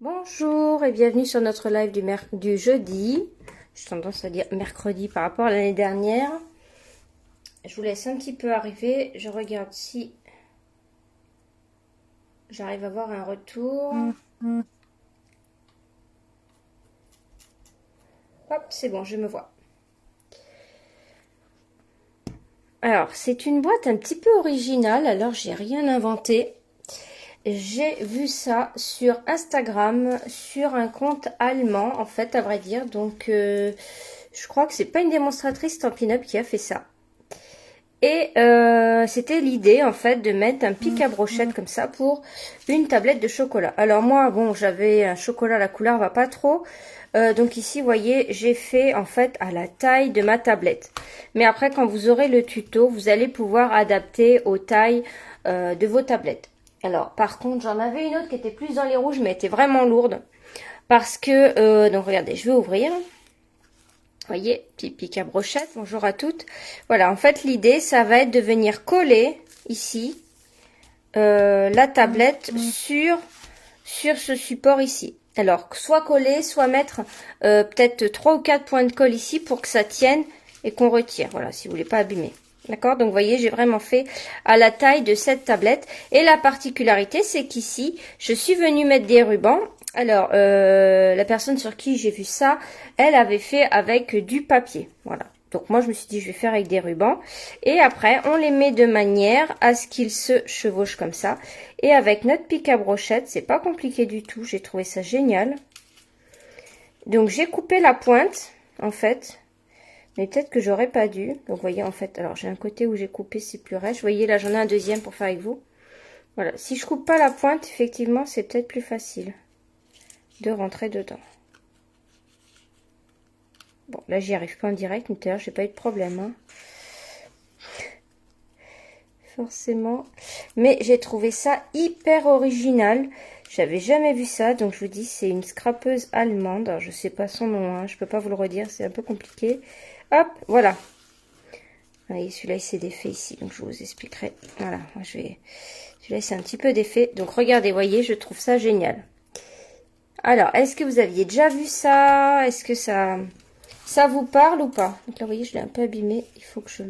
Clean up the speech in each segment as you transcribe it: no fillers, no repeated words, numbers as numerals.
Bonjour et bienvenue sur notre live du jeudi. J'ai tendance à dire mercredi par rapport à l'année dernière. Je vous laisse un petit peu arriver. Je regarde si j'arrive à avoir un retour. Hop, c'est bon, je me vois. Alors, c'est une boîte un petit peu originale. Alors, j'ai rien inventé. J'ai vu ça sur Instagram, sur un compte allemand, en fait, à vrai dire. Donc, je crois que c'est pas une démonstratrice Stampin' Up qui a fait ça. Et c'était l'idée, en fait, de mettre un pic à brochette comme ça pour une tablette de chocolat. Alors moi, bon, j'avais un chocolat, la couleur va pas trop. Donc ici, vous voyez, j'ai fait, en fait, à la taille de ma tablette. Mais après, quand vous aurez le tuto, vous allez pouvoir adapter aux tailles de vos tablettes. Alors, par contre, j'en avais une autre qui était plus dans les rouges, mais était vraiment lourde. Parce que, donc regardez, je vais ouvrir. Vous voyez, petit pic à brochette, bonjour à toutes. Voilà, en fait, l'idée, ça va être de venir coller, ici, la tablette sur ce support ici. Alors, soit coller, soit mettre peut-être 3 ou 4 points de colle ici pour que ça tienne et qu'on retire. Voilà, si vous voulez pas abîmer. D'accord, donc vous voyez, j'ai vraiment fait à la taille de cette tablette. Et la particularité, c'est qu'ici, je suis venue mettre des rubans. Alors, la personne sur qui j'ai vu ça, elle avait fait avec du papier. Voilà. Donc moi, je me suis dit, je vais faire avec des rubans. Et après, on les met de manière à ce qu'ils se chevauchent comme ça. Et avec notre pic à brochette, c'est pas compliqué du tout. J'ai trouvé ça génial. Donc, j'ai coupé la pointe, en fait. Mais peut-être que j'aurais pas dû. Donc, vous voyez, en fait, alors j'ai un côté où j'ai coupé, c'est plus rêche. Vous voyez, là, j'en ai un deuxième pour faire avec vous. Voilà. Si je coupe pas la pointe, effectivement, c'est peut-être plus facile de rentrer dedans. Bon, là, j'y arrive pas en direct, mais d'ailleurs, j'ai pas eu de problème. Hein. Forcément. Mais j'ai trouvé ça hyper original. J'avais jamais vu ça. Donc, je vous dis, c'est une scrapeuse allemande. Alors, je sais pas son nom. Hein. Je peux pas vous le redire. C'est un peu compliqué. Hop, voilà. Vous voyez, celui-là, il s'est défait ici. Donc, je vous expliquerai. Voilà, moi, celui-là, c'est un petit peu défait. Donc, regardez, voyez, je trouve ça génial. Alors, est-ce que vous aviez déjà vu ça? Est-ce que ça vous parle ou pas? Donc là, vous voyez, je l'ai un peu abîmé. Il faut que je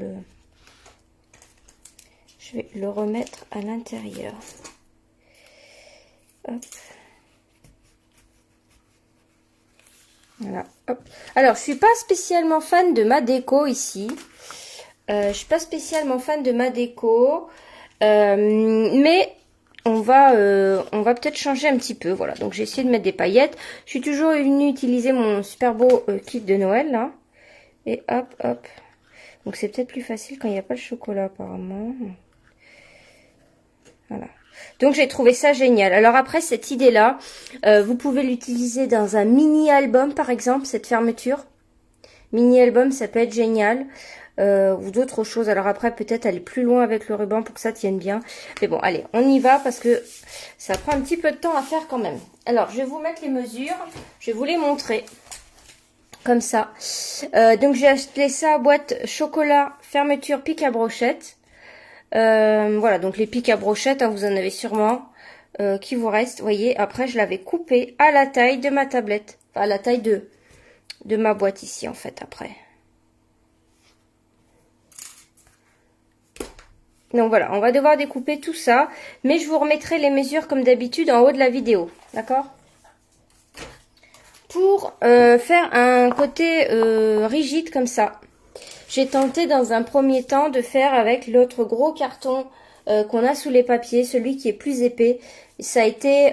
vais le remettre à l'intérieur. Hop. Voilà, hop. Alors, je suis pas spécialement fan de ma déco ici. Je suis pas spécialement fan de ma déco. Mais on va peut-être changer un petit peu. Voilà, donc j'ai essayé de mettre des paillettes. Je suis toujours venue utiliser mon super beau kit de Noël, là. Et hop, hop. Donc c'est peut-être plus facile quand il n'y a pas le chocolat, apparemment. Voilà. Donc j'ai trouvé ça génial. Alors après, cette idée-là, vous pouvez l'utiliser dans un mini-album, par exemple, cette fermeture. Mini-album, ça peut être génial. Ou d'autres choses. Alors après, peut-être aller plus loin avec le ruban pour que ça tienne bien. Mais bon, allez, on y va parce que ça prend un petit peu de temps à faire quand même. Alors, je vais vous mettre les mesures. Je vais vous les montrer. Comme ça. Donc, j'ai acheté ça, boîte chocolat, fermeture, pic à brochette. Voilà, donc les pics à brochette, hein, vous en avez sûrement qui vous restent. Vous voyez, après, je l'avais coupé à la taille de ma tablette. Enfin, à la taille de ma boîte ici, en fait, après. Donc voilà, on va devoir découper tout ça, mais je vous remettrai les mesures comme d'habitude en haut de la vidéo, d'accord? Pour faire un côté rigide comme ça, j'ai tenté dans un premier temps de faire avec l'autre gros carton qu'on a sous les papiers, celui qui est plus épais. Ça a été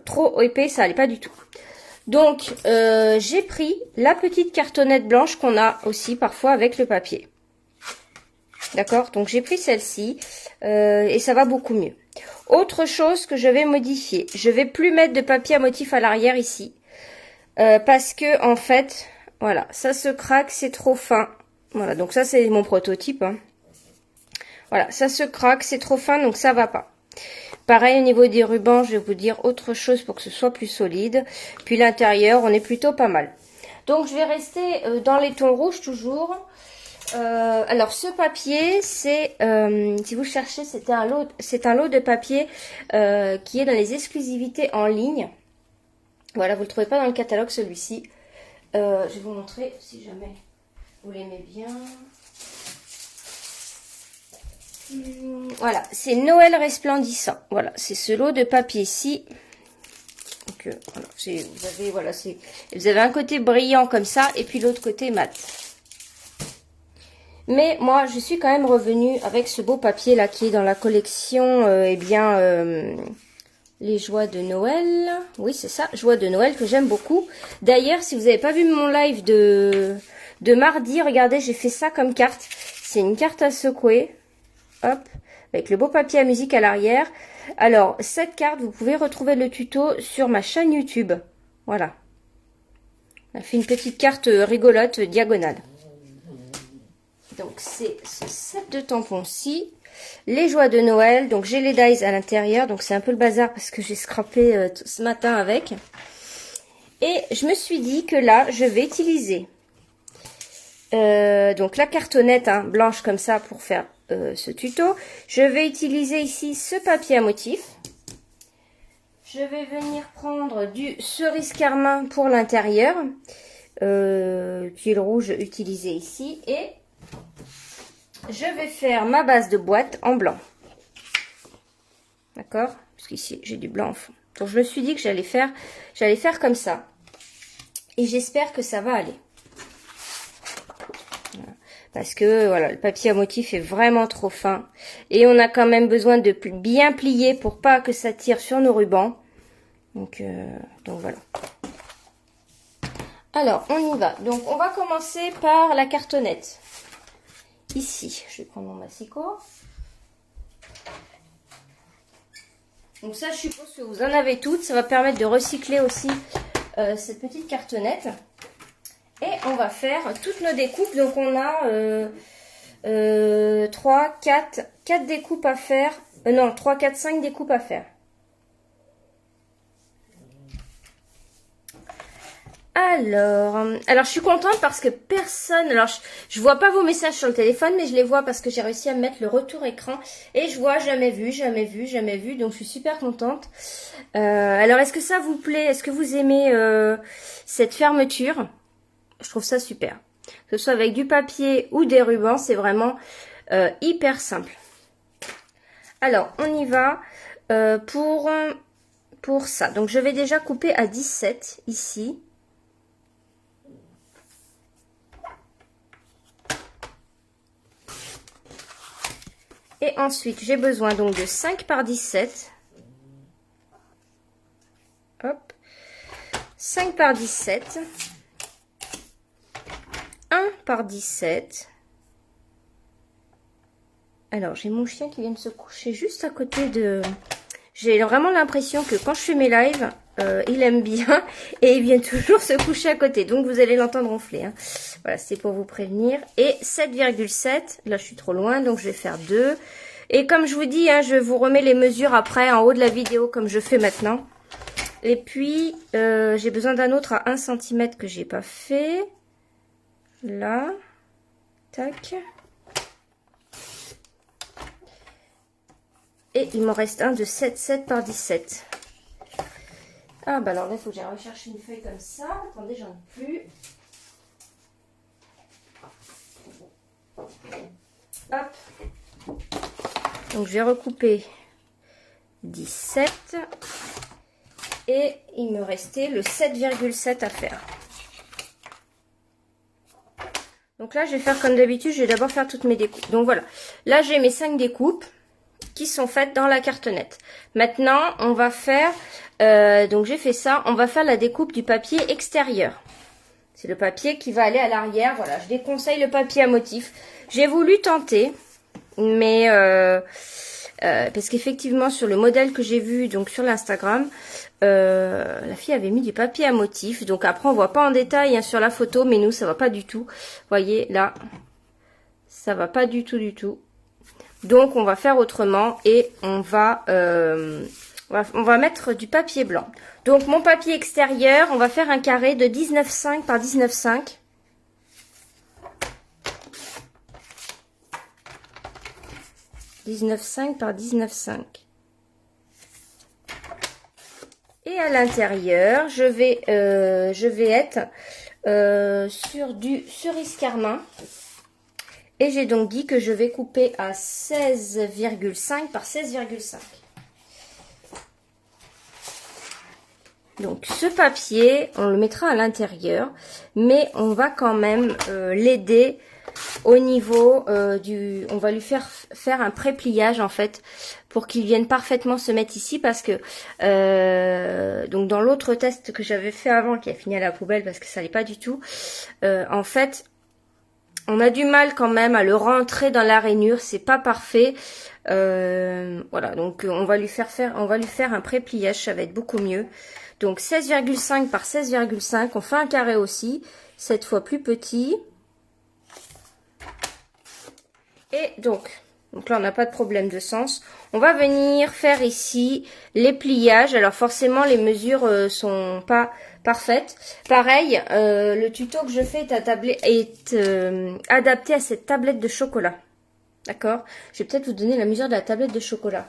trop épais, ça allait pas du tout. Donc j'ai pris la petite cartonnette blanche qu'on a aussi parfois avec le papier. D'accord, donc j'ai pris celle-ci et ça va beaucoup mieux. Autre chose que je vais modifier, je vais plus mettre de papier à motif à l'arrière ici. Parce que en fait, voilà, ça se craque, c'est trop fin. Voilà, donc ça c'est mon prototype. Hein. Voilà, ça se craque, c'est trop fin, donc ça va pas. Pareil au niveau des rubans, je vais vous dire autre chose pour que ce soit plus solide. Puis l'intérieur, on est plutôt pas mal. Donc je vais rester dans les tons rouges toujours. Alors ce papier, c'est si vous cherchez, c'est un lot de papier qui est dans les exclusivités en ligne. Voilà, vous le trouvez pas dans le catalogue celui-ci. Je vais vous montrer si jamais vous l'aimez bien. Voilà, c'est Noël resplendissant. Voilà, c'est ce lot de papier-ci. Donc voilà, vous avez un côté brillant comme ça et puis l'autre côté mat. Mais moi, je suis quand même revenue avec ce beau papier là qui est dans la collection, les joies de Noël. Oui, c'est ça, joies de Noël que j'aime beaucoup. D'ailleurs, si vous n'avez pas vu mon live de mardi, regardez, j'ai fait ça comme carte. C'est une carte à secouer. Hop, avec le beau papier à musique à l'arrière. Alors, cette carte, vous pouvez retrouver le tuto sur ma chaîne YouTube. Voilà. On a fait une petite carte rigolote diagonale. Donc, c'est ce set de tampons-ci. Les joies de Noël. Donc, j'ai les dies à l'intérieur. Donc, c'est un peu le bazar parce que j'ai scrapé ce matin avec. Et je me suis dit que là, je vais utiliser donc la cartonnette blanche comme ça pour faire ce tuto. Je vais utiliser ici ce papier à motif. Je vais venir prendre du cerise carmin pour l'intérieur, qui est le rouge utilisé ici. Et je vais faire ma base de boîte en blanc. D'accord? Parce qu'ici, j'ai du blanc en fond. Donc, je me suis dit que j'allais faire comme ça. Et j'espère que ça va aller. Parce que voilà, le papier à motif est vraiment trop fin. Et on a quand même besoin de bien plier pour pas que ça tire sur nos rubans. Donc voilà. Alors, on y va. Donc, on va commencer par la cartonnette. Ici, je vais prendre mon massicot. Donc ça, je suppose que vous en avez toutes. Ça va permettre de recycler aussi cette petite cartonnette. Et on va faire toutes nos découpes. Donc on a 3, 4 découpes à faire. Non, 3, 4, 5 découpes à faire. Alors je suis contente parce que personne... Alors, je vois pas vos messages sur le téléphone, mais je les vois parce que j'ai réussi à mettre le retour écran. Et je vois jamais vu, jamais vu, jamais vu. Donc, je suis super contente. Alors, est-ce que ça vous plaît? Est-ce que vous aimez cette fermeture? Je trouve ça super. Que ce soit avec du papier ou des rubans, c'est vraiment hyper simple. Alors, on y va pour ça. Donc, je vais déjà couper à 17 ici. Et ensuite, j'ai besoin donc de 5 par 17. Hop. 5 par 17. 1 par 17. Alors, j'ai mon chien qui vient de se coucher juste à côté de... J'ai vraiment l'impression que quand je fais mes lives, il aime bien et il vient toujours se coucher à côté. Donc, vous allez l'entendre ronfler. Hein. Voilà, c'est pour vous prévenir. Et 7,7. Là, je suis trop loin, donc je vais faire 2. Et comme je vous dis, je vous remets les mesures après en haut de la vidéo, comme je fais maintenant. Et puis, j'ai besoin d'un autre à 1 cm que j'ai pas fait. Là. Tac. Et il m'en reste un de 7 par 17. Ah bah alors là, il faut que j'aille rechercher une feuille comme ça. Attendez, j'en ai plus. Hop. Donc je vais recouper 17. Et il me restait le 7,7 à faire. Donc là, je vais faire comme d'habitude. Je vais d'abord faire toutes mes découpes. Donc voilà. Là, j'ai mes 5 découpes qui sont faites dans la cartonnette. Maintenant, on va faire, donc j'ai fait ça, on va faire la découpe du papier extérieur. C'est le papier qui va aller à l'arrière. Voilà, je déconseille le papier à motif. J'ai voulu tenter, mais parce qu'effectivement sur le modèle que j'ai vu donc sur l'Instagram, la fille avait mis du papier à motif. Donc après on voit pas en détail sur la photo, mais nous ça va pas du tout. Vous voyez là, ça va pas du tout. Donc on va faire autrement et on va mettre du papier blanc. Donc mon papier extérieur, on va faire un carré de 19,5 par 19,5. 19,5 par 19,5. Et à l'intérieur, je vais être sur du cerise carmin. Et j'ai donc dit que je vais couper à 16,5 par 16,5. Donc ce papier, on le mettra à l'intérieur, mais on va quand même l'aider au niveau on va lui faire un pré-pliage en fait, pour qu'il vienne parfaitement se mettre ici, parce que donc dans l'autre test que j'avais fait avant, qui a fini à la poubelle parce que ça allait pas du tout, en fait on a du mal quand même à le rentrer dans la rainure, c'est pas parfait. Voilà, donc on va lui faire un pré-pliage, ça va être beaucoup mieux. Donc 16,5 par 16,5, on fait un carré aussi, cette fois plus petit. Et donc là on n'a pas de problème de sens. On va venir faire ici les pliages. Alors forcément les mesures sont pas parfaites. Pareil, le tuto que je fais est adapté à cette tablette de chocolat. D'accord? Je vais peut-être vous donner la mesure de la tablette de chocolat.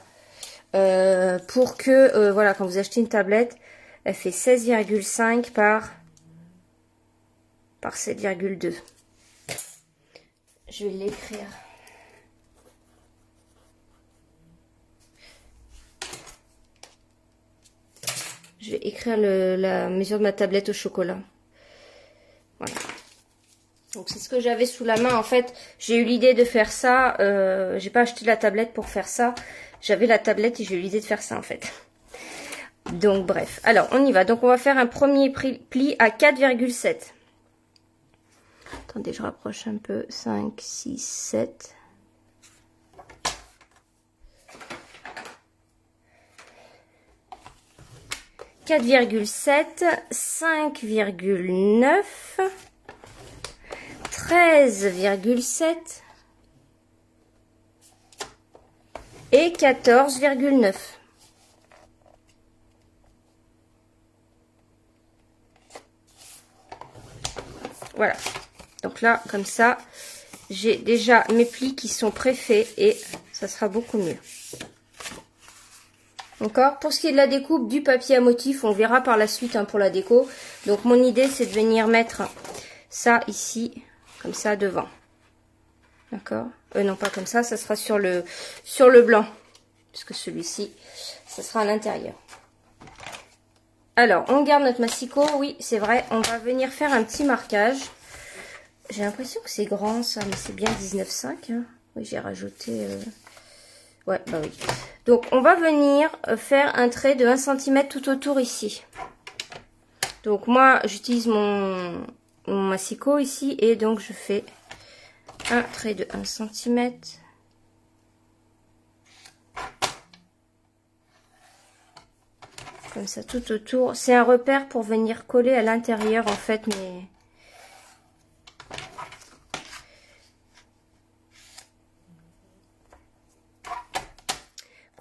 Pour que, voilà, quand vous achetez une tablette, elle fait 16,5 par 7,2. Je vais l'écrire. Je vais écrire la mesure de ma tablette au chocolat. Voilà. Donc c'est ce que j'avais sous la main. En fait, j'ai eu l'idée de faire ça. J'ai pas acheté la tablette pour faire ça. J'avais la tablette et j'ai eu l'idée de faire ça en fait. Donc bref. Alors on y va. Donc on va faire un premier pli à 4,7. Attendez, je rapproche un peu. 5, 6, 7. « 4,7, 5,9, 13,7 et 14,9. Voilà. Donc là, comme ça, j'ai déjà mes plis qui sont préfaits et ça sera beaucoup mieux. D'accord. Pour ce qui est de la découpe du papier à motif, on verra par la suite hein, pour la déco. Donc mon idée c'est de venir mettre ça ici, comme ça devant. D'accord. Non pas comme ça sera sur le blanc. Puisque celui-ci, ça sera à l'intérieur. Alors, on garde notre massicot. Oui, c'est vrai, on va venir faire un petit marquage. J'ai l'impression que c'est grand ça, mais c'est bien 19,5. Hein. Oui, j'ai rajouté... Ouais, bah oui. Donc, on va venir faire un trait de 1 cm tout autour ici. Donc, moi, j'utilise mon massicot ici. Et donc, je fais un trait de 1 cm. Comme ça, tout autour. C'est un repère pour venir coller à l'intérieur, en fait, mais...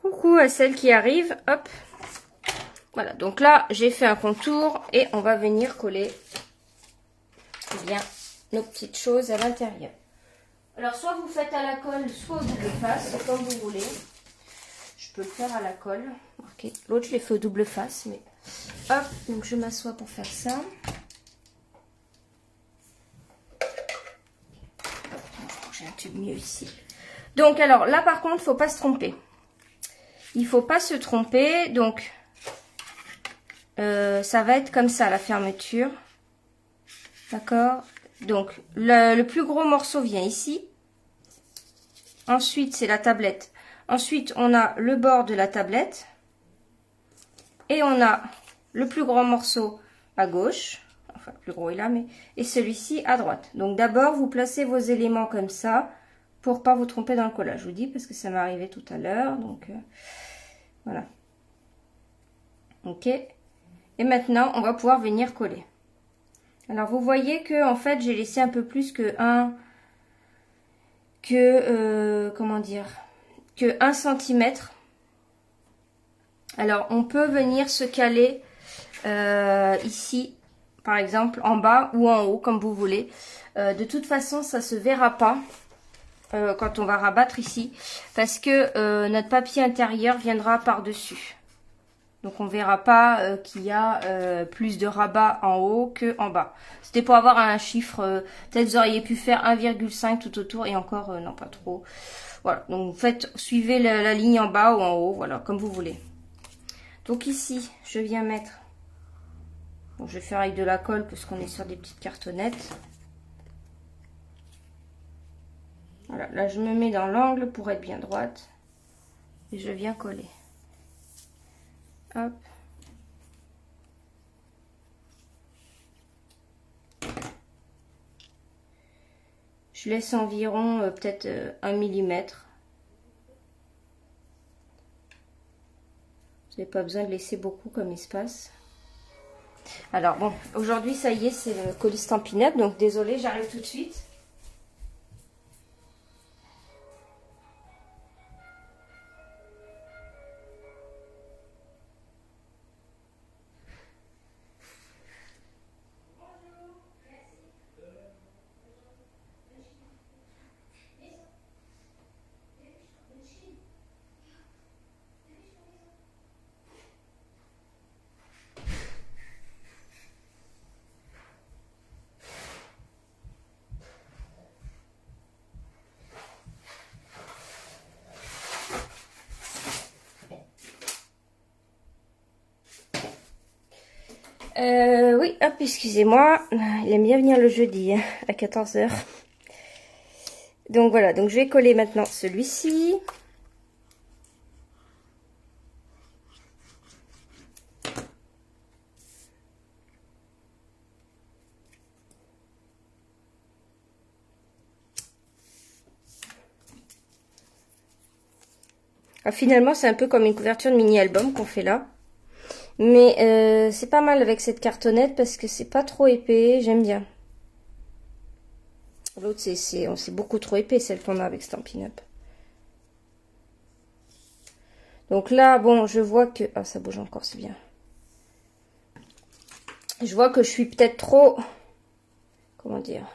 Coucou à celle qui arrive, hop. Voilà, donc là, j'ai fait un contour et on va venir coller bien nos petites choses à l'intérieur. Alors, soit vous faites à la colle, soit au double face, comme vous voulez. Je peux le faire à la colle. Okay. L'autre, je l'ai fait au double face, mais hop, donc je m'assois pour faire ça. J'ai un tube mieux ici. Donc, alors, là, par contre, il ne faut pas se tromper. Il ne faut pas se tromper, donc ça va être comme ça la fermeture. D'accord? Donc le plus gros morceau vient ici. Ensuite c'est la tablette. Ensuite on a le bord de la tablette. Et on a le plus gros morceau à gauche. Enfin le plus gros est là, mais et celui-ci à droite. Donc d'abord vous placez vos éléments comme ça pour pas vous tromper dans le collage. Je vous dis parce que ça m'est arrivé tout à l'heure. Donc voilà. Ok. Et maintenant, on va pouvoir venir coller. Alors, vous voyez que en fait, j'ai laissé un peu plus que comment dire, que 1 cm. Alors, on peut venir se caler ici, par exemple, en bas ou en haut, comme vous voulez. De toute façon, ça se verra pas. quand on va rabattre ici, parce que notre papier intérieur viendra par-dessus. Donc on verra pas qu'il y a plus de rabat en haut que en bas. C'était pour avoir un chiffre, peut-être vous auriez pu faire 1,5 tout autour et encore non pas trop. Voilà, donc suivez la ligne en bas ou en haut, voilà, comme vous voulez. Donc ici, je viens mettre, bon, je vais faire avec de la colle parce qu'on est sur des petites cartonnettes. Voilà, là je me mets dans l'angle pour être bien droite et je viens coller. Hop. Je laisse environ peut-être 1 millimètre. Vous n'avez pas besoin de laisser beaucoup comme espace. Alors bon, aujourd'hui ça y est, c'est le colis Stampin' Up, donc désolé, j'arrive tout de suite. Oui, hop, excusez-moi. Il aime bien venir le jeudi hein, à 14 h. Donc voilà, donc je vais coller maintenant celui-ci. Alors, finalement, c'est un peu comme une couverture de mini-album qu'on fait là. Mais c'est pas mal avec cette cartonnette parce que c'est pas trop épais, j'aime bien. L'autre, c'est beaucoup trop épais, celle qu'on a avec Stampin' Up. Donc là, bon, je vois que... Ah, ça bouge encore, c'est bien. Je vois que je suis peut-être trop... Comment dire?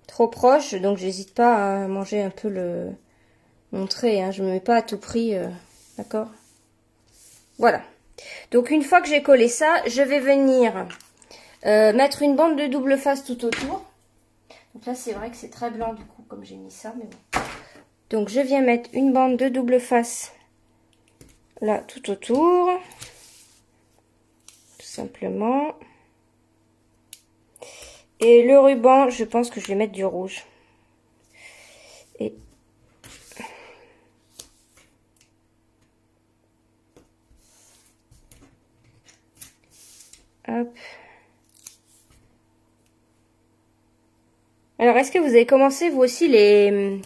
Trop proche, donc j'hésite pas à manger un peu mon trait. Hein. Je me mets pas à tout prix, d'accord? Voilà. Donc une fois que j'ai collé ça, je vais venir mettre une bande de double face tout autour. Donc là, c'est vrai que c'est très blanc du coup, comme j'ai mis ça, mais bon. Donc je viens mettre une bande de double face là tout autour. Tout simplement. Et le ruban, je pense que je vais mettre du rouge. Et hop. Alors, est-ce que vous avez commencé, vous aussi, les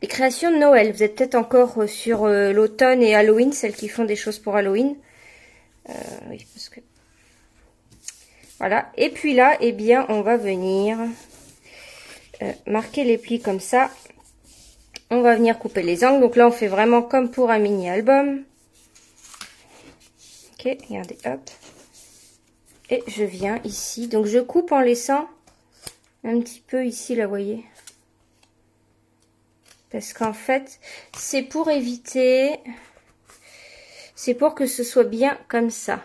créations de Noël? Vous êtes peut-être encore sur l'automne et Halloween, celles qui font des choses pour Halloween. Oui, parce que... Voilà. Et puis là, eh bien, on va venir marquer les plis comme ça. On va venir couper les angles. Donc là, on fait vraiment comme pour un mini-album. Ok, regardez, hop. Et je viens ici. Donc, je coupe en laissant un petit peu ici, là, vous voyez. Parce qu'en fait, c'est pour éviter... C'est pour que ce soit bien comme ça.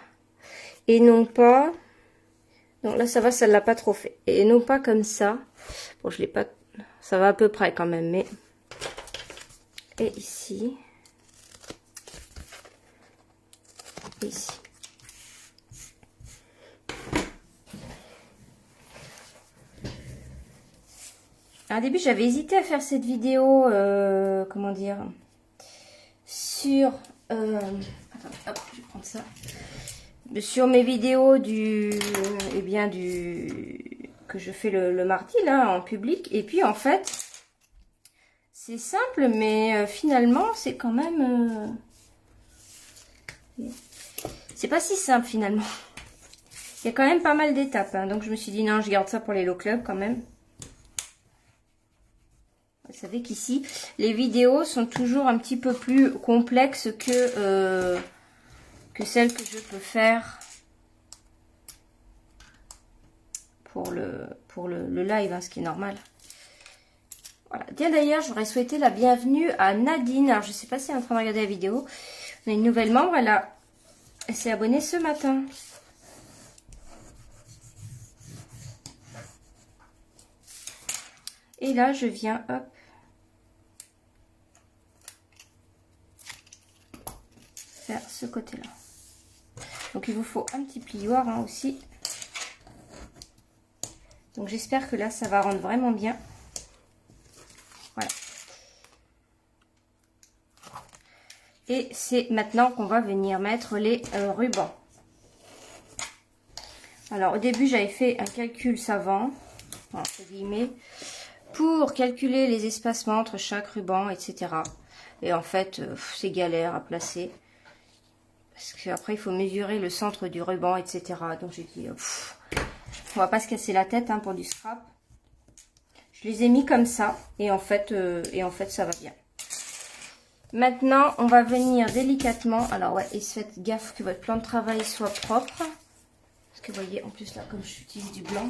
Et non pas... Non, là, ça va, ça ne l'a pas trop fait. Et non pas comme ça. Bon, je l'ai pas... Ça va à peu près quand même, mais... Et ici. Et ici. Alors, au début, j'avais hésité à faire cette vidéo, comment dire, sur... attends, hop, je vais prendre ça. Sur mes vidéos eh bien, que je fais le mardi, là, en public. Et puis, en fait, c'est simple, mais finalement, c'est quand même... c'est pas si simple, finalement. Il y a quand même pas mal d'étapes. Hein, donc, je me suis dit, non, je garde ça pour les Hello Club, quand même. Vous savez qu'ici, les vidéos sont toujours un petit peu plus complexes que celles que je peux faire pour le live, hein, ce qui est normal. Voilà. Tiens, d'ailleurs, je voudrais souhaiter la bienvenue à Nadine. Alors, je ne sais pas si elle est en train de regarder la vidéo. On a une nouvelle membre, elle s'est abonnée ce matin. Et là, je viens, hop, faire ce côté-là. Donc, il vous faut un petit plioir hein, aussi. Donc, j'espère que là, ça va rendre vraiment bien. Voilà. Et c'est maintenant qu'on va venir mettre les rubans. Alors, au début, j'avais fait un calcul savant, entre guillemets, pour calculer les espacements entre chaque ruban, etc. Et en fait, c'est galère à placer. Parce qu'après, il faut mesurer le centre du ruban, etc. Donc, j'ai dit, on va pas se casser la tête hein, pour du scrap. Je les ai mis comme ça. Et en fait, ça va bien. Maintenant, on va venir délicatement. Alors, ouais, et faites gaffe que votre plan de travail soit propre. Parce que vous voyez, en plus, là, comme j'utilise du blanc.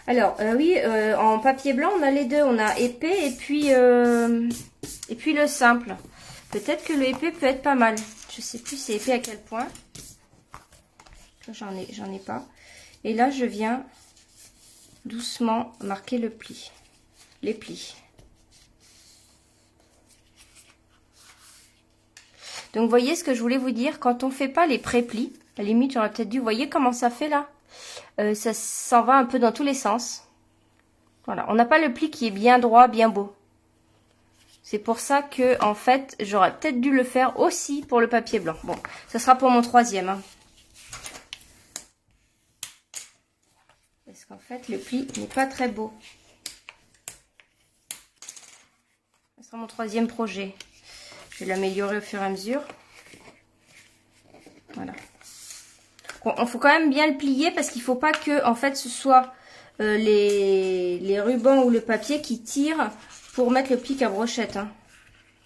Alors, oui, en papier blanc, on a les deux. On a épais et puis le simple. Peut-être que le épais peut être pas mal. Je sais plus c'est épais à quel point. J'en ai pas. Et là, je viens doucement marquer le pli. Les plis. Donc, vous voyez ce que je voulais vous dire. Quand on fait pas les pré-plis, à la limite, j'aurais peut-être dû... Vous voyez comment ça fait là? Ça s'en va un peu dans tous les sens. Voilà. On n'a pas le pli qui est bien droit, bien beau. C'est pour ça que, en fait, j'aurais peut-être dû le faire aussi pour le papier blanc. Bon, ça sera pour mon troisième. Hein. Parce qu'en fait, le pli n'est pas très beau. Ça sera mon troisième projet. Je vais l'améliorer au fur et à mesure. Voilà. Bon, il faut quand même bien le plier parce qu'il ne faut pas que, en fait, ce soit les rubans ou le papier qui tirent pour mettre le pic à brochette. Hein.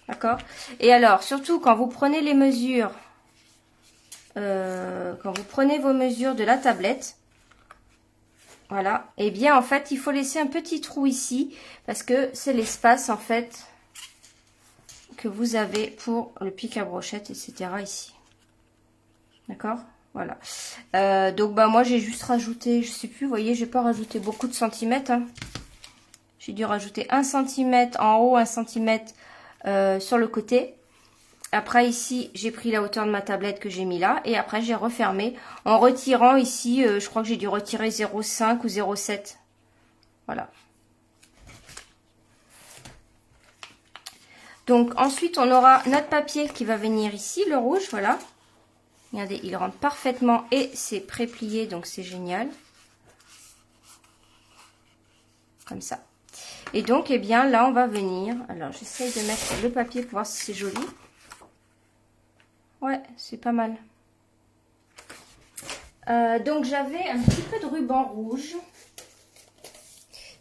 D'accord? Et alors, surtout quand vous prenez les mesures, quand vous prenez vos mesures de la tablette, voilà, et bien en fait, il faut laisser un petit trou ici parce que c'est l'espace en fait que vous avez pour le pic à brochette, etc. ici. D'accord? Voilà. Donc bah moi j'ai juste rajouté, je sais plus, vous voyez, j'ai pas rajouté beaucoup de centimètres. Hein. J'ai dû rajouter 1 cm en haut, 1 cm sur le côté. Après ici, j'ai pris la hauteur de ma tablette que j'ai mis là. Et après, j'ai refermé en retirant ici, je crois que j'ai dû retirer 0,5 ou 0,7. Voilà. Donc ensuite, on aura notre papier qui va venir ici, le rouge, voilà. Regardez, il rentre parfaitement et c'est pré-plié, donc c'est génial. Comme ça. Et donc, eh bien, là, on va venir. Alors, j'essaye de mettre le papier pour voir si c'est joli. Ouais, c'est pas mal. Donc, j'avais un petit peu de ruban rouge.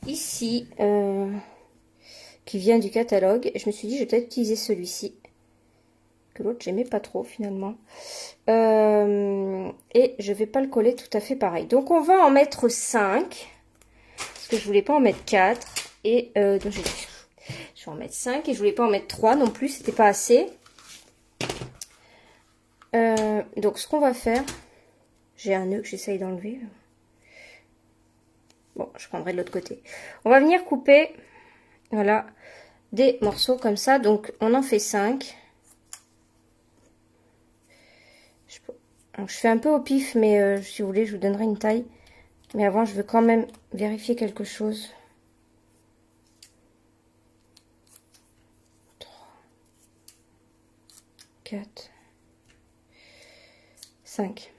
Ici, qui vient du catalogue. Je me suis dit, je vais peut-être utiliser celui-ci. Que l'autre, j'aimais pas trop, finalement. Et je vais pas le coller tout à fait pareil. Donc, on va en mettre 5. Parce que je voulais pas en mettre 4. Et donc, je vais en mettre 5. Et je voulais pas en mettre 3 non plus. C'était pas assez. Donc, ce qu'on va faire... J'ai un nœud que j'essaye d'enlever. Bon, je prendrai de l'autre côté. On va venir couper, voilà, des morceaux comme ça. Donc, on en fait 5. Donc, je fais un peu au pif, mais si vous voulez, je vous donnerai une taille. Mais avant, je veux quand même vérifier quelque chose. 3, 4, 5.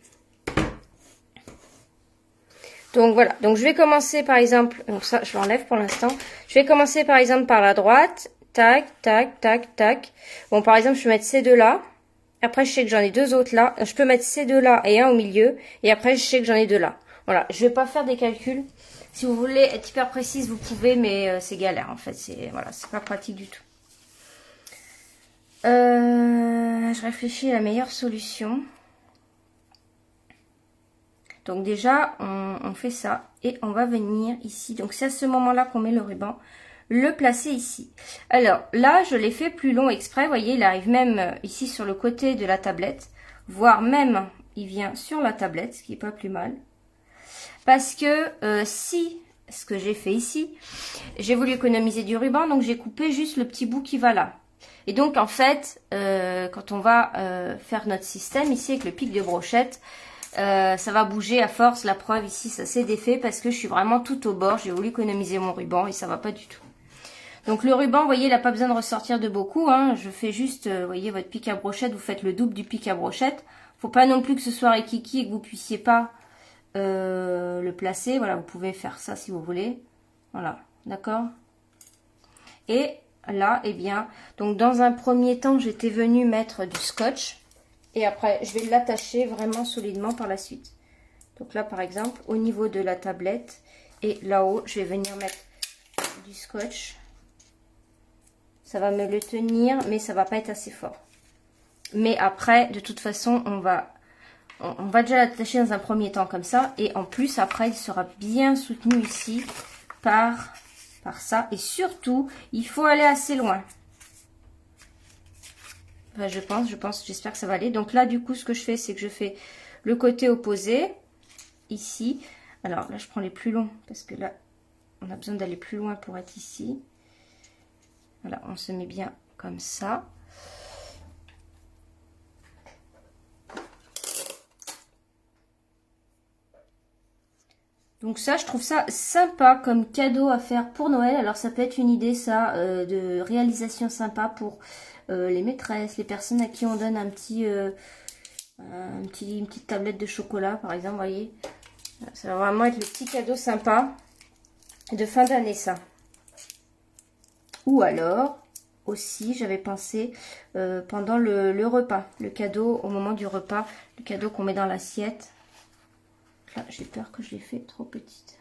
Donc voilà, donc je vais commencer par exemple, donc ça je l'enlève pour l'instant. Je vais commencer par exemple par la droite, tac, tac, tac, tac. Bon par exemple je vais mettre ces deux là. Après je sais que j'en ai deux autres là. Je peux mettre ces deux là et un au milieu. Et après je sais que j'en ai deux là. Voilà, je vais pas faire des calculs. Si vous voulez être hyper précise vous pouvez, mais c'est galère en fait. C'est voilà, c'est pas pratique du tout. Je réfléchis à la meilleure solution. Donc déjà, on fait ça et on va venir ici. Donc c'est à ce moment-là qu'on met le ruban, le placer ici. Alors là, je l'ai fait plus long exprès. Vous voyez, il arrive même ici sur le côté de la tablette, voire même il vient sur la tablette, ce qui est pas plus mal. Parce que si, ce que j'ai fait ici, j'ai voulu économiser du ruban, donc j'ai coupé juste le petit bout qui va là. Et donc en fait, quand on va faire notre système ici avec le pic de brochette, ça va bouger à force. La preuve ici, ça s'est défait parce que je suis vraiment tout au bord. J'ai voulu économiser mon ruban et ça va pas du tout. Donc le ruban, vous voyez, il n'a pas besoin de ressortir de beaucoup. Hein. Je fais juste, vous voyez, votre pic à brochette, vous faites le double du pic à brochette. Faut pas non plus que ce soit rikiki et que vous puissiez pas le placer. Voilà, vous pouvez faire ça si vous voulez. Voilà, d'accord. Et là, eh bien, donc dans un premier temps, j'étais venue mettre du scotch. Et après, je vais l'attacher vraiment solidement par la suite. Donc là, par exemple, au niveau de la tablette et là-haut, je vais venir mettre du scotch. Ça va me le tenir, mais ça va pas être assez fort. Mais après, de toute façon, on va déjà l'attacher dans un premier temps comme ça. Et en plus, après, il sera bien soutenu ici par ça. Et surtout, il faut aller assez loin. Enfin, j'espère que ça va aller. Donc là, du coup, ce que je fais, c'est que je fais le côté opposé, ici. Alors là, je prends les plus longs, parce que là, on a besoin d'aller plus loin pour être ici. Voilà, on se met bien comme ça. Donc ça, je trouve ça sympa comme cadeau à faire pour Noël. Alors ça peut être une idée, ça, de réalisation sympa pour les maîtresses, les personnes à qui on donne une petite tablette de chocolat, par exemple, vous voyez. Ça va vraiment être le petit cadeau sympa de fin d'année, ça. Ou alors, aussi, j'avais pensé pendant le repas, le cadeau au moment du repas, le cadeau qu'on met dans l'assiette. Là, j'ai peur que je l'ai fait trop petite.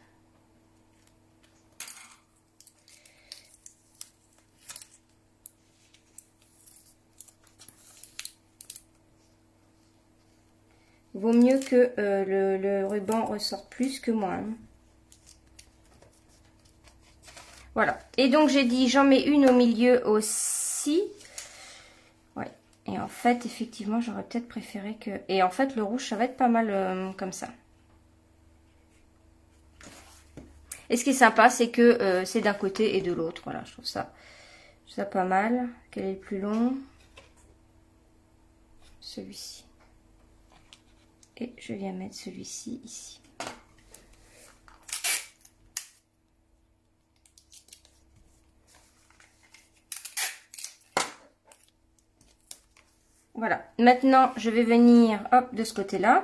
Vaut mieux que le ruban ressorte plus que moins. Voilà. Et donc, j'ai dit, j'en mets une au milieu aussi. Ouais. Et en fait, effectivement, j'aurais peut-être préféré que... Et en fait, le rouge, ça va être pas mal comme ça. Et ce qui est sympa, c'est que c'est d'un côté et de l'autre. Voilà, je trouve ça pas mal. Quel est le plus long? Celui-ci. Et je viens mettre celui-ci ici. Voilà. Maintenant, je vais venir, hop, de ce côté-là.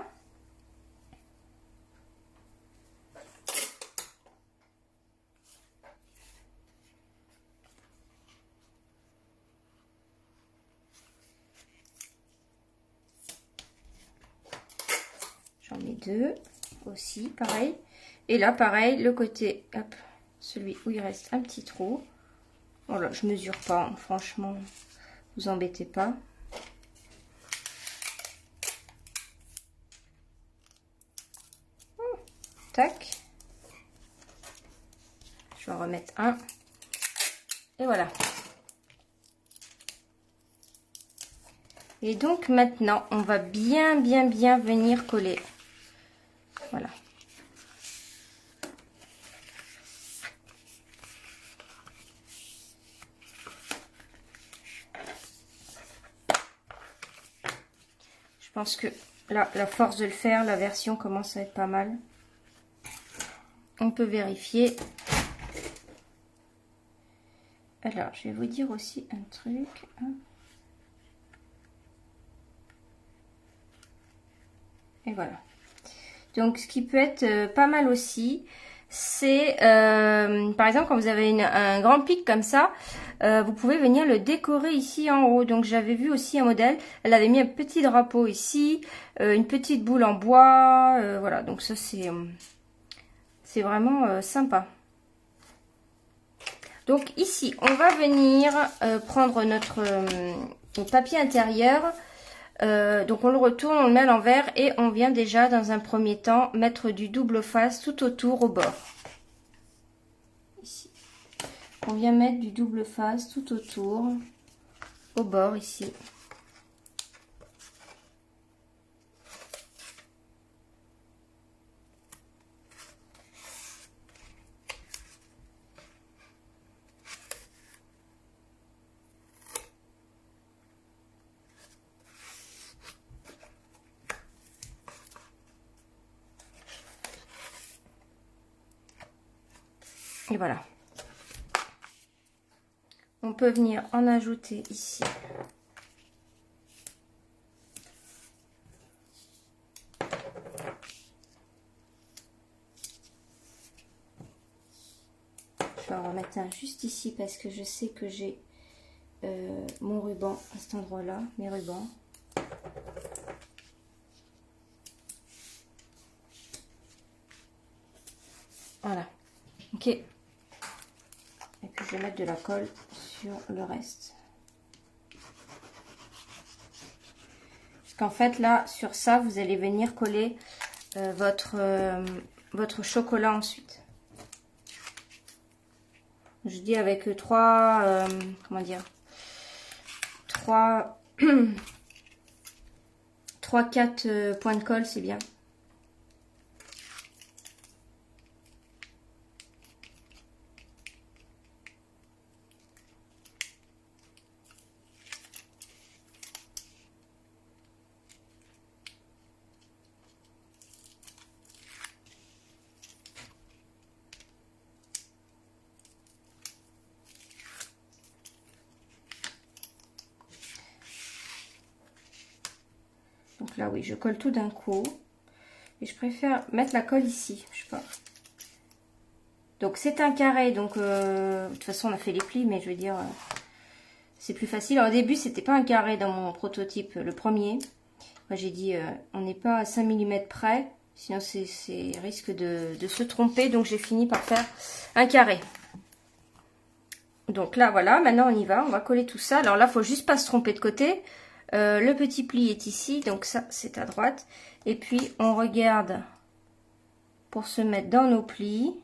J'en mets deux aussi, pareil. Et là, pareil, le côté, hop, celui où il reste un petit trou. Voilà, je mesure pas, hein, franchement, vous embêtez pas. Tac. Je vais en remettre un. Et voilà. Et donc maintenant, on va bien venir coller. Voilà. Je pense que là, la force de le faire, la version commence à être pas mal. On peut vérifier. Alors, je vais vous dire aussi un truc. Et voilà. Donc, ce qui peut être pas mal aussi, c'est, par exemple, quand vous avez un grand pic comme ça, vous pouvez venir le décorer ici en haut. Donc, j'avais vu aussi un modèle, elle avait mis un petit drapeau ici, une petite boule en bois, voilà. Donc, ça, c'est vraiment sympa. Donc, ici, on va venir prendre notre papier intérieur. Donc on le retourne, on le met à l'envers et on vient déjà dans un premier temps mettre du double face tout autour au bord. Ici. On vient mettre du double face tout autour au bord ici. Et voilà. On peut venir en ajouter ici. Je vais en remettre un juste ici parce que je sais que j'ai mon ruban à cet endroit-là, mes rubans. Voilà. Ok. Et puis je vais mettre de la colle sur le reste. Parce qu'en fait là, sur ça, vous allez venir coller votre chocolat ensuite. Je dis avec trois, comment dire, 3-4 points de colle, c'est bien. Donc là, oui, je colle tout d'un coup. Et je préfère mettre la colle ici, je sais pas. Donc c'est un carré, donc de toute façon on a fait les plis, mais je veux dire, c'est plus facile. Alors, au début, c'était pas un carré dans mon prototype, le premier. Moi j'ai dit, on n'est pas à 5 mm près, sinon c'est risque de se tromper, donc j'ai fini par faire un carré. Donc là, voilà, maintenant on y va, on va coller tout ça. Alors là, il faut juste pas se tromper de côté. Le petit pli est ici, donc ça, c'est à droite. Et puis, on regarde pour se mettre dans nos plis.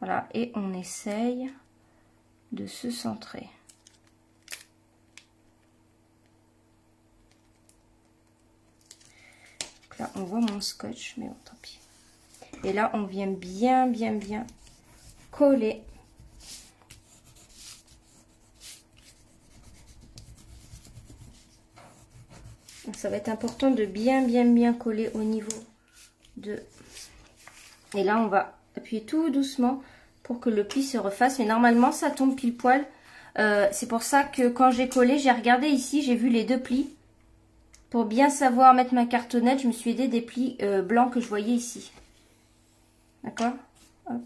Voilà, et on essaye de se centrer. Donc là, on voit mon scotch, mais bon, tant pis. Et là, on vient bien coller. Donc, ça va être important de bien coller au niveau de... Et là, on va appuyer tout doucement pour que le pli se refasse. Mais normalement, ça tombe pile poil. C'est pour ça que quand j'ai collé, j'ai regardé ici, j'ai vu les deux plis. Pour bien savoir mettre ma cartonnette, je me suis aidée des plis blancs que je voyais ici. D'accord ? Hop.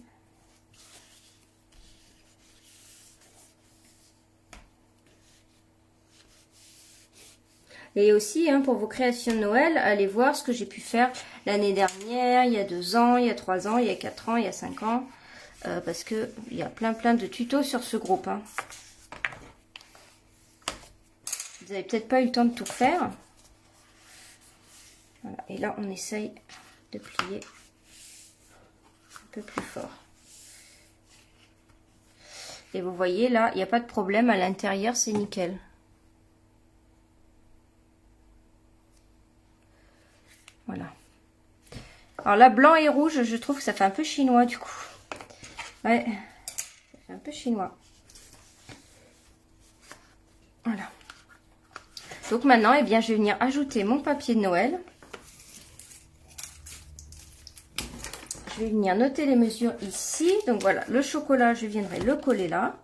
Et aussi, hein, pour vos créations de Noël, allez voir ce que j'ai pu faire l'année dernière, il y a 2 ans, il y a 3 ans, il y a 4 ans, il y a 5 ans. Parce que il y a plein de tutos sur ce groupe. Hein. Vous n'avez peut-être pas eu le temps de tout faire. Voilà. Et là, on essaye de plier un peu plus fort. Et vous voyez, là, il n'y a pas de problème. À l'intérieur, c'est nickel. Voilà. Alors là, blanc et rouge, je trouve que ça fait un peu chinois, du coup. Ouais, ça fait un peu chinois. Voilà. Donc maintenant, eh bien, je vais venir ajouter mon papier de Noël. Je vais venir noter les mesures ici. Donc voilà, le chocolat, je viendrai le coller là.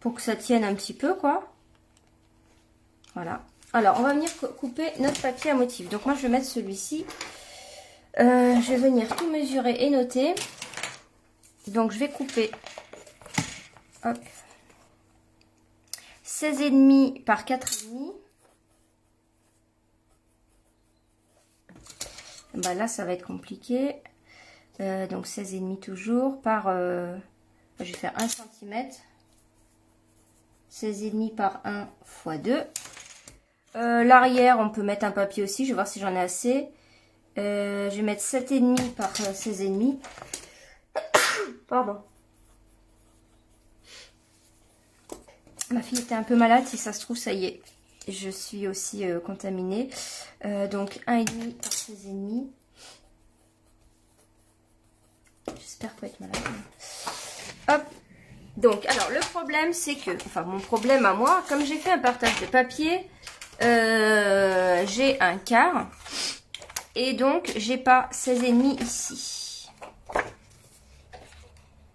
Pour que ça tienne un petit peu, quoi. Voilà. Alors, on va venir couper notre papier à motif. Donc moi, je vais mettre celui-ci. Je vais venir tout mesurer et noter. Donc, je vais couper. Hop. 16,5 par 4,5. Bah là, ça va être compliqué. Donc 16,5 toujours par... je vais faire 1 cm. 16,5 par 1 fois 2. L'arrière, on peut mettre un papier aussi. Je vais voir si j'en ai assez. Je vais mettre 7,5 par 16,5. Pardon. Ma fille était un peu malade. Si ça se trouve, ça y est. Je suis aussi contaminée. Donc 1,5 par 16,5. J'espère pas être malade. Hop. Donc, alors, le problème, c'est que... Enfin, mon problème à moi, comme j'ai fait un partage de papier, j'ai un quart. Et donc, j'ai pas 16,5 ici.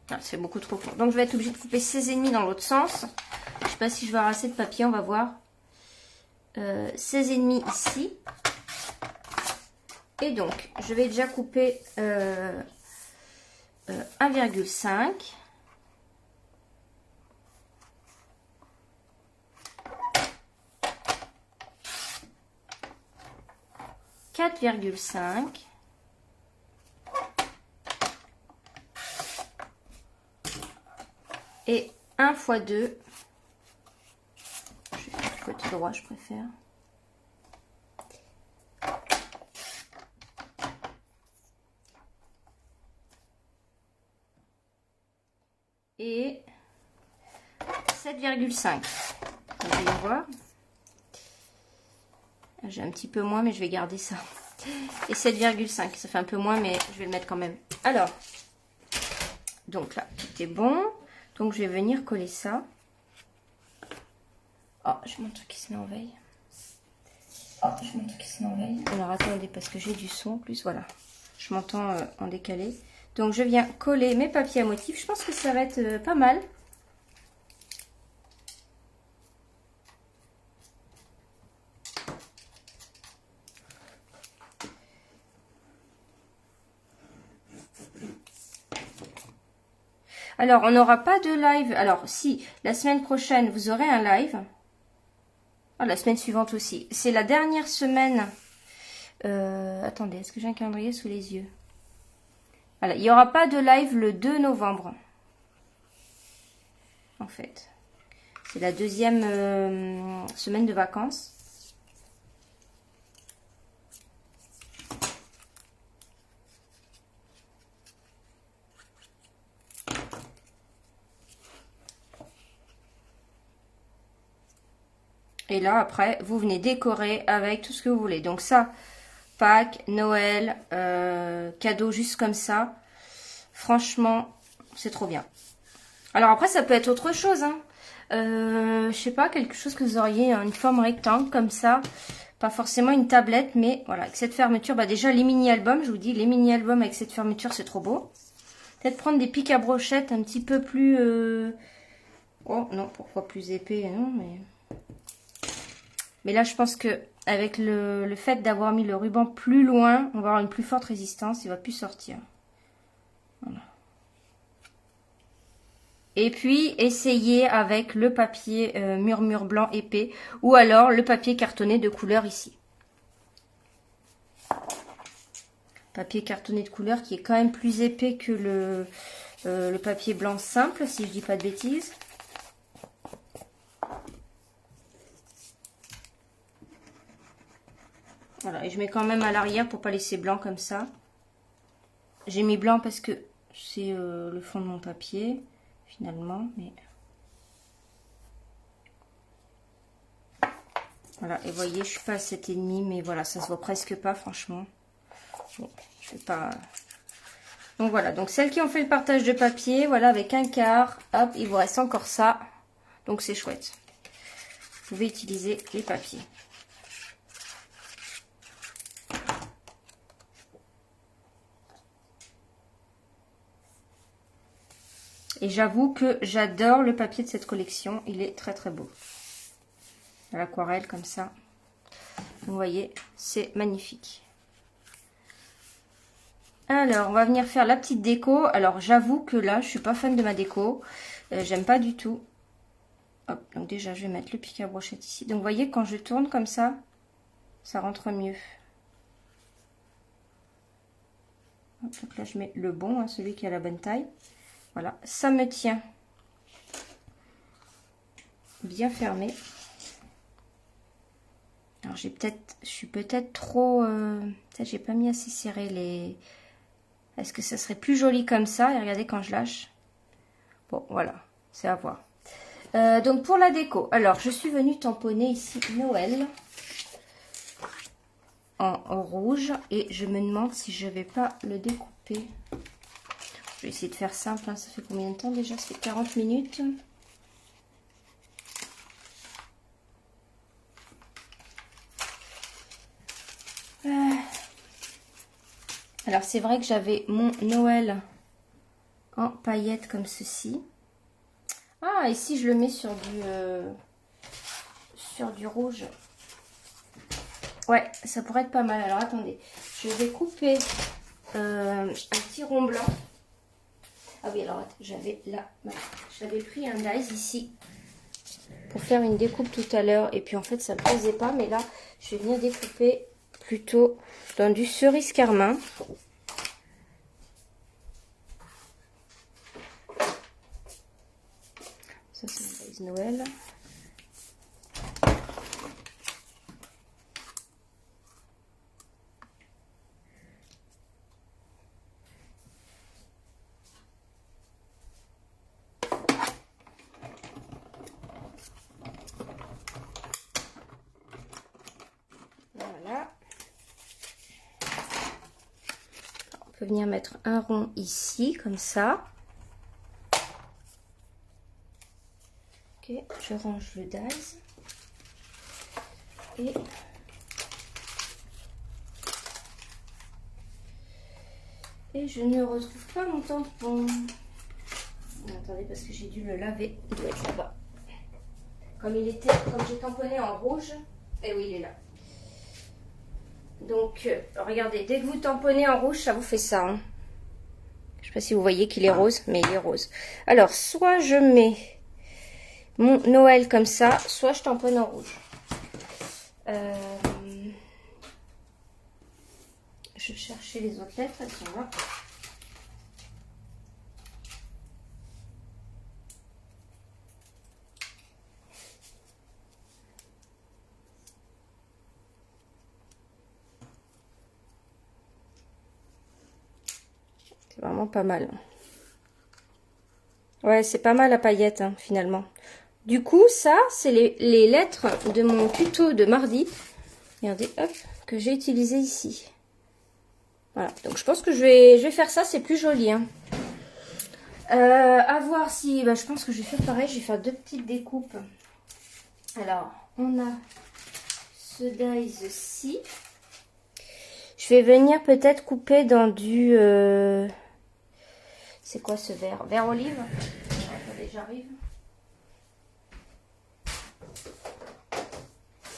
Ah, c'est beaucoup trop court. Donc, je vais être obligée de couper 16,5 dans l'autre sens. Je sais pas si je vais avoir assez de papier, on va voir. 16,5 ici. Et donc, je vais déjà couper 1,5. 4,5 et 1 fois 2. Je vais faire du côté droit, je préfère. Et 7,5. Vous allez voir. J'ai un petit peu moins, mais je vais garder ça. Et 7,5. Ça fait un peu moins, mais je vais le mettre quand même. Alors, donc là, tout est bon. Donc, je vais venir coller ça. Oh, j'ai mon truc qui se met en veille. Alors, attendez, parce que j'ai du son. En plus, voilà. Je m'entends en décalé. Donc, je viens coller mes papiers à motifs. Je pense que ça va être pas mal. Alors, on n'aura pas de live. Alors, si, la semaine prochaine, vous aurez un live. Ah, la semaine suivante aussi. C'est la dernière semaine. Attendez, est-ce que j'ai un calendrier sous les yeux? Voilà, il n'y aura pas de live le 2 novembre. En fait. C'est la deuxième semaine de vacances. Et là, après, vous venez décorer avec tout ce que vous voulez. Donc ça, Pâques, Noël, cadeau juste comme ça. Franchement, c'est trop bien. Alors après, ça peut être autre chose. Hein. Je sais pas, quelque chose que vous auriez une forme rectangle comme ça. Pas forcément une tablette, mais voilà, avec cette fermeture. Bah déjà, les mini-albums, je vous dis, les mini-albums avec cette fermeture, c'est trop beau. Peut-être prendre des pics à brochettes un petit peu plus... Oh non, pourquoi plus épais? Non, mais là, je pense que avec le fait d'avoir mis le ruban plus loin, on va avoir une plus forte résistance. Il va plus sortir. Voilà. Et puis, essayez avec le papier murmure blanc épais ou alors le papier cartonné de couleur ici. Papier cartonné de couleur qui est quand même plus épais que le papier blanc simple, si je dis pas de bêtises. Voilà, et je mets quand même à l'arrière pour pas laisser blanc comme ça. J'ai mis blanc parce que c'est le fond de mon papier, finalement. Mais voilà, et vous voyez, je suis pas à 7,5, mais voilà, ça se voit presque pas, franchement. Bon, je vais pas... Donc voilà, donc celles qui ont fait le partage de papier, voilà, avec un quart, hop, il vous reste encore ça. Donc c'est chouette. Vous pouvez utiliser les papiers. Et j'avoue que j'adore le papier de cette collection. Il est très très beau. À l'aquarelle comme ça. Vous voyez, c'est magnifique. Alors, on va venir faire la petite déco. Alors, j'avoue que là, je suis pas fan de ma déco. J'aime pas du tout. Hop, donc déjà, je vais mettre le pic à brochette ici. Donc, vous voyez, quand je tourne comme ça rentre mieux. Hop, donc là, je mets le bon, hein, celui qui a la bonne taille. Voilà, ça me tient bien fermé. Alors je suis peut-être trop... peut-être j'ai pas mis assez serré les... Est-ce que ça serait plus joli comme ça? Et regardez quand je lâche. Bon, voilà, c'est à voir. Donc pour la déco, alors je suis venue tamponner ici Noël en rouge. Et je me demande si je vais pas le découper. Je vais essayer de faire simple, hein. Ça fait combien de temps déjà? Ça fait 40 minutes. Alors c'est vrai que j'avais mon Noël en paillettes comme ceci. Ah, et si je le mets sur du rouge? Ouais, ça pourrait être pas mal. Alors attendez, je vais couper un petit rond blanc. Ah oui, alors j'avais pris un dies ici pour faire une découpe tout à l'heure. Et puis en fait, ça ne me plaisait pas. Mais là, je vais venir découper plutôt dans du cerise carmin. Ça, c'est un dies Noël. Voilà. On peut venir mettre un rond ici, comme ça. Ok, je range le dies. Et je ne retrouve pas mon tampon. Attendez, parce que j'ai dû le laver. Il doit être là-bas. Comme j'ai tamponné en rouge. Et oui, il est là. Donc, regardez, dès que vous tamponnez en rouge, ça vous fait ça. Hein. Je ne sais pas si vous voyez qu'il est rose, mais il est rose. Alors, soit je mets mon Noël comme ça, soit je tamponne en rouge. Je cherchais les autres lettres, elles sont là. C'est vraiment pas mal. Ouais, c'est pas mal la paillette, hein, finalement. Du coup, ça, c'est les lettres de mon tuto de mardi. Regardez, hop, que j'ai utilisé ici. Voilà, donc je pense que je vais faire ça, c'est plus joli. Hein. À voir si... Bah, je pense que je vais faire pareil, je vais faire deux petites découpes. Alors, on a ce dies-ci. Je vais venir peut-être couper dans du... C'est quoi ce vert? Vert olive. Attendez, j'arrive.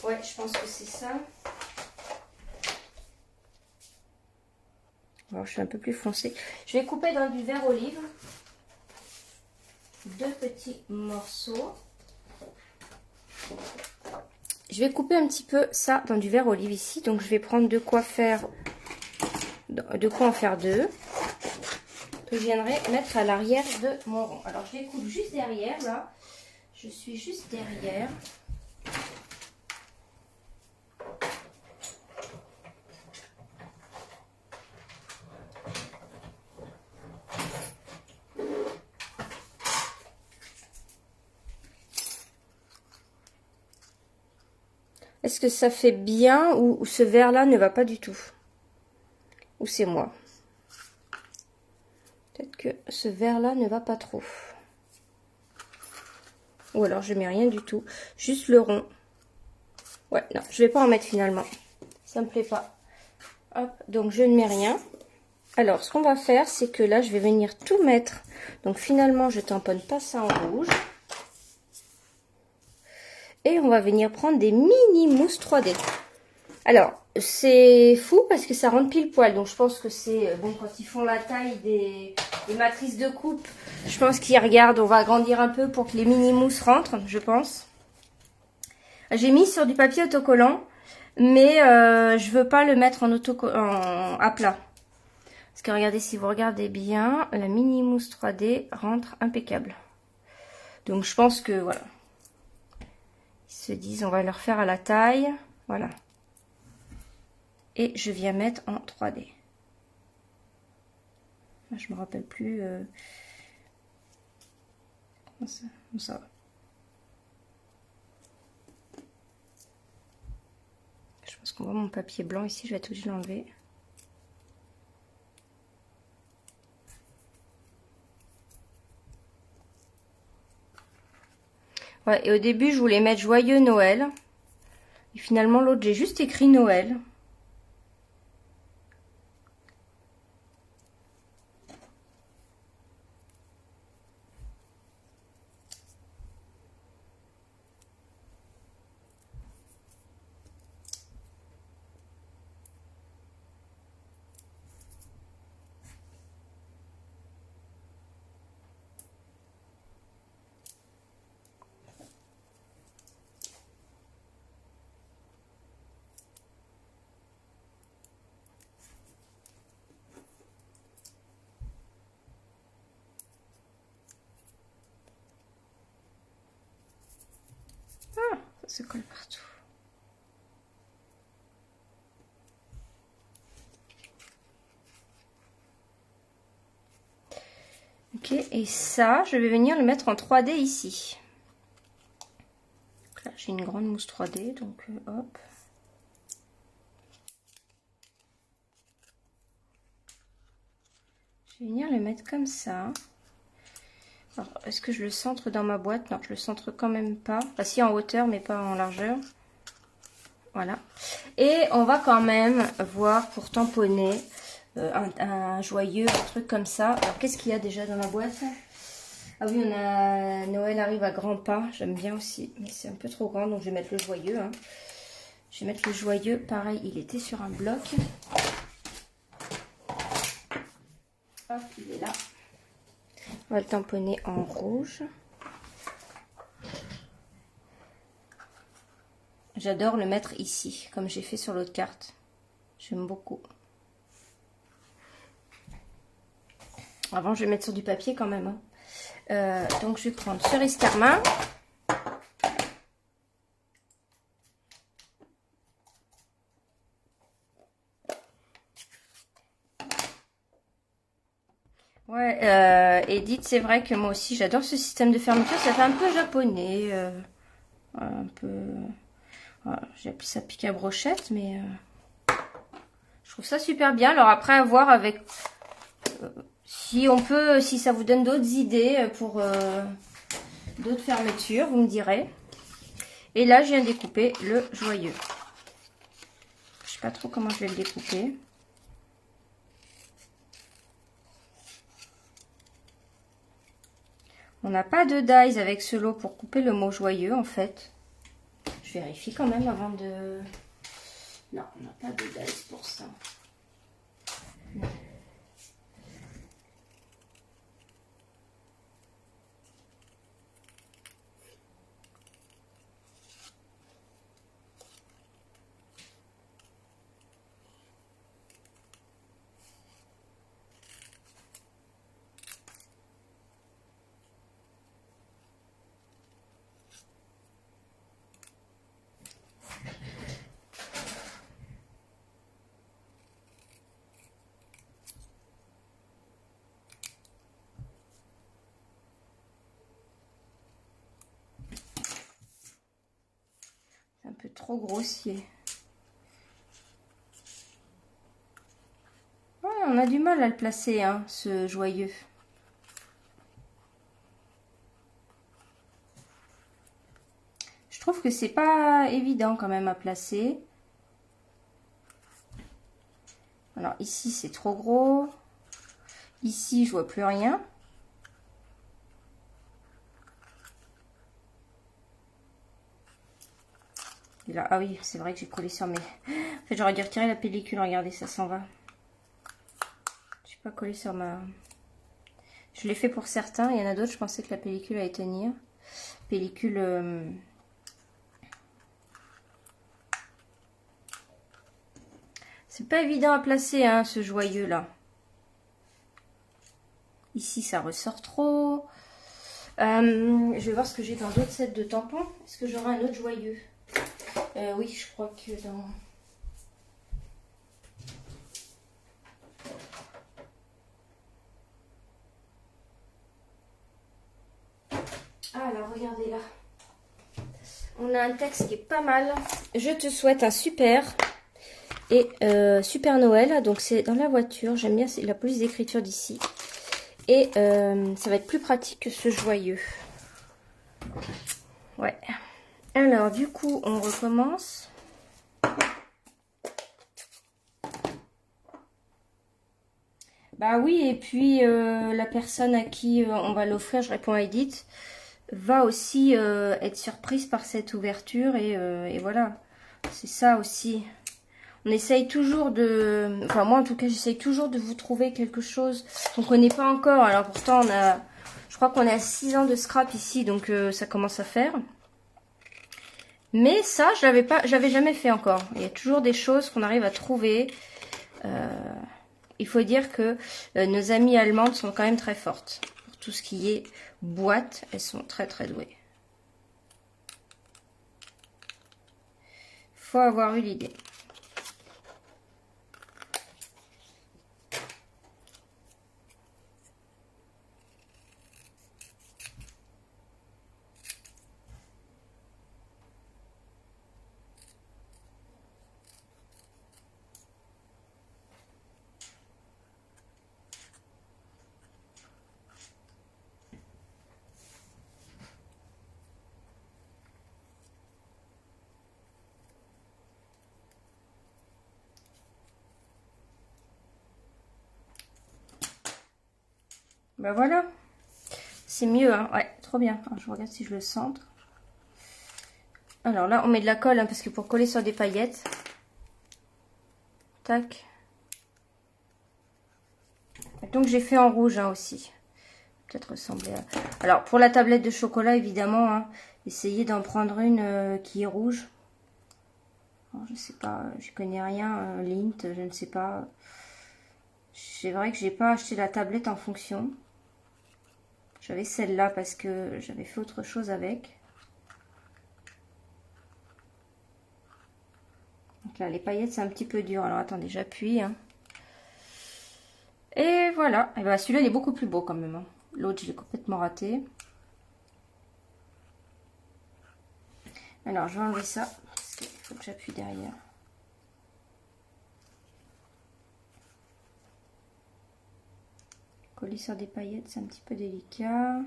Ouais, je pense que c'est ça. Alors, je suis un peu plus foncée. Je vais couper dans du vert olive. Deux petits morceaux. Je vais couper un petit peu ça dans du vert olive ici. Donc, je vais prendre de quoi en faire deux. Que je viendrai mettre à l'arrière de mon rond. Alors, je les coupe juste derrière, là. Je suis juste derrière. Est-ce que ça fait bien ou ce vert-là ne va pas du tout? Ou c'est moi? Peut-être que ce vert-là ne va pas trop. Ou alors je mets rien du tout. Juste le rond. Ouais, non, je vais pas en mettre finalement. Ça me plaît pas. Hop, donc je ne mets rien. Alors, ce qu'on va faire, c'est que là, je vais venir tout mettre. Donc finalement, je tamponne pas ça en rouge. Et on va venir prendre des mini mousses 3D. Alors, c'est fou parce que ça rentre pile poil. Donc, je pense que c'est... Bon, quand ils font la taille des matrices de coupe, je pense qu'ils regardent. On va agrandir un peu pour que les mini mousses rentrent, je pense. J'ai mis sur du papier autocollant. Mais je veux pas le mettre à plat. Parce que regardez, si vous regardez bien, la mini mousse 3D rentre impeccable. Donc, je pense que, voilà. Ils se disent, on va leur faire à la taille. Voilà. Et je viens mettre en 3D. Je me rappelle plus. Comment ça va. Je pense qu'on voit mon papier blanc ici. Je vais tout de suite l'enlever. Ouais, et au début, je voulais mettre Joyeux Noël. Et finalement, l'autre, j'ai juste écrit Noël. Ah, ça se colle partout. Ok, et ça, je vais venir le mettre en 3D ici. Là, j'ai une grande mousse 3D, donc hop. Je vais venir le mettre comme ça. Est-ce que je le centre dans ma boîte? Non, je le centre quand même pas. Enfin, si en hauteur, mais pas en largeur. Voilà. Et on va quand même voir pour tamponner un joyeux, un truc comme ça. Alors, qu'est-ce qu'il y a déjà dans ma boîte? Ah oui, on a Noël arrive à grands pas. J'aime bien aussi, mais c'est un peu trop grand, donc je vais mettre le joyeux. Hein. Je vais mettre le joyeux. Pareil, il était sur un bloc. Hop, il est là. On va le tamponner en rouge. J'adore le mettre ici, comme j'ai fait sur l'autre carte. J'aime beaucoup. Avant, je vais mettre sur du papier quand même. Hein. Donc, je vais prendre cerise carmin. Ouais, Edith, c'est vrai que moi aussi, j'adore ce système de fermeture. Ça fait un peu japonais. Un peu... Voilà, j'ai appelé ça pique à brochette, mais... je trouve ça super bien. Alors après, à voir avec... si on peut, si ça vous donne d'autres idées pour d'autres fermetures, vous me direz. Et là, je viens découper le joyeux. Je sais pas trop comment je vais le découper. On n'a pas de dies avec ce lot pour couper le mot joyeux, en fait. Je vérifie quand même avant de... Non, on n'a pas de dies pour ça. Non. Un peu trop grossier. Ouais, on a du mal à le placer, hein, ce joyeux. Je trouve que c'est pas évident quand même à placer. Alors ici, c'est trop gros. Ici, je vois plus rien. Et là, ah oui, c'est vrai que j'ai collé sur mes... En fait, j'aurais dû retirer la pellicule. Regardez, ça s'en va. Je n'ai pas collé sur ma... Je l'ai fait pour certains. Il y en a d'autres, je pensais que la pellicule allait tenir. Pellicule... C'est pas évident à placer, hein, ce joyeux-là. Ici, ça ressort trop. Je vais voir ce que j'ai dans d'autres sets de tampons. Est-ce que j'aurai un autre joyeux? Oui, je crois que dans... regardez là. On a un texte qui est pas mal. Je te souhaite un super et super Noël. Donc c'est dans la voiture. J'aime bien la police d'écriture d'ici. Et ça va être plus pratique que ce joyeux. Ouais. Alors du coup, on recommence. Bah oui, et puis la personne à qui on va l'offrir, je réponds à Edith, va aussi être surprise par cette ouverture et voilà. C'est ça aussi. On essaye toujours de... Enfin moi en tout cas j'essaye toujours de vous trouver quelque chose qu'on connaît pas encore. Alors pourtant on a... Je crois qu'on est à 6 ans de scrap ici, donc ça commence à faire. Mais ça, j'avais jamais fait encore. Il y a toujours des choses qu'on arrive à trouver. Il faut dire que nos amies allemandes sont quand même très fortes. Pour tout ce qui est boîte, elles sont très très douées. Faut avoir eu l'idée. Ben voilà. C'est mieux, hein. Ouais, trop bien. Alors, je regarde si je le centre. Alors là, on met de la colle, hein, parce que pour coller sur des paillettes. Tac. Donc j'ai fait en rouge hein, aussi. Peut-être ressembler à... Alors pour la tablette de chocolat, évidemment, hein, essayez d'en prendre une qui est rouge. Alors, je sais pas, je connais rien. Lint, je ne sais pas. C'est vrai que j'ai pas acheté la tablette en fonction. J'avais celle-là parce que j'avais fait autre chose avec. Donc là, les paillettes, c'est un petit peu dur. Alors attendez, j'appuie. Hein. Et voilà. Et ben, celui-là, il est beaucoup plus beau quand même. Hein. L'autre, je l'ai complètement raté. Alors, je vais enlever ça. Parce qu'il faut que j'appuie derrière. Coller sur des paillettes, c'est un petit peu délicat.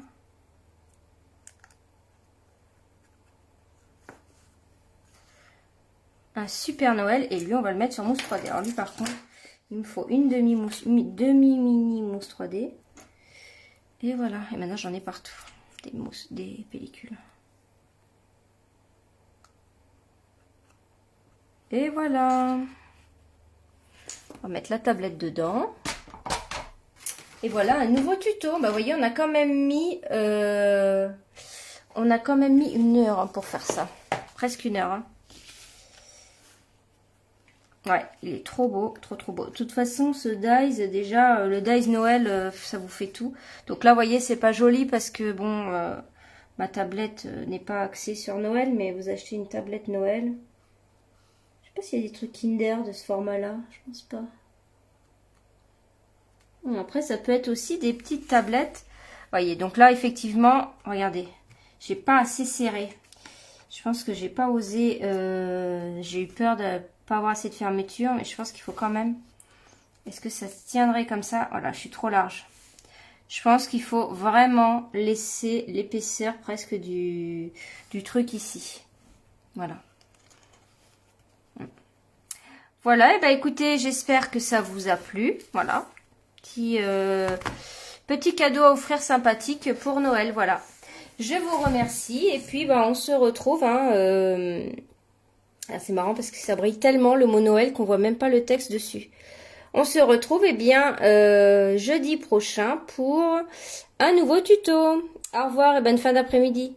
Un super Noël. Et lui, on va le mettre sur mousse 3D. Alors lui, par contre, il me faut une demi-mini mousse 3D. Et voilà. Et maintenant, j'en ai partout. Des mousses, des pellicules. Et voilà. On va mettre la tablette dedans. Et voilà, un nouveau tuto. Bah, vous voyez, on a quand même mis... une heure hein, pour faire ça. Presque une heure. Hein. Ouais, il est trop beau, trop beau. De toute façon, ce dies, déjà, le dies Noël, ça vous fait tout. Donc là, vous voyez, c'est pas joli parce que, bon, ma tablette n'est pas axée sur Noël, mais vous achetez une tablette Noël. Je sais pas s'il y a des trucs Kinder de ce format-là, je pense pas. Après, ça peut être aussi des petites tablettes. Voyez, donc là, effectivement, regardez, j'ai pas assez serré. Je pense que j'ai pas osé, j'ai eu peur de pas avoir assez de fermeture, mais je pense qu'il faut quand même. Est-ce que ça se tiendrait comme ça? Voilà, je suis trop large. Je pense qu'il faut vraiment laisser l'épaisseur presque du truc ici. Voilà. Voilà, et ben écoutez, j'espère que ça vous a plu. Voilà. Petit cadeau à offrir sympathique pour Noël, voilà. Je vous remercie et puis bah, on se retrouve. Hein, c'est marrant parce que ça brille tellement le mot Noël qu'on voit même pas le texte dessus. On se retrouve jeudi prochain pour un nouveau tuto. Au revoir et bonne fin d'après-midi.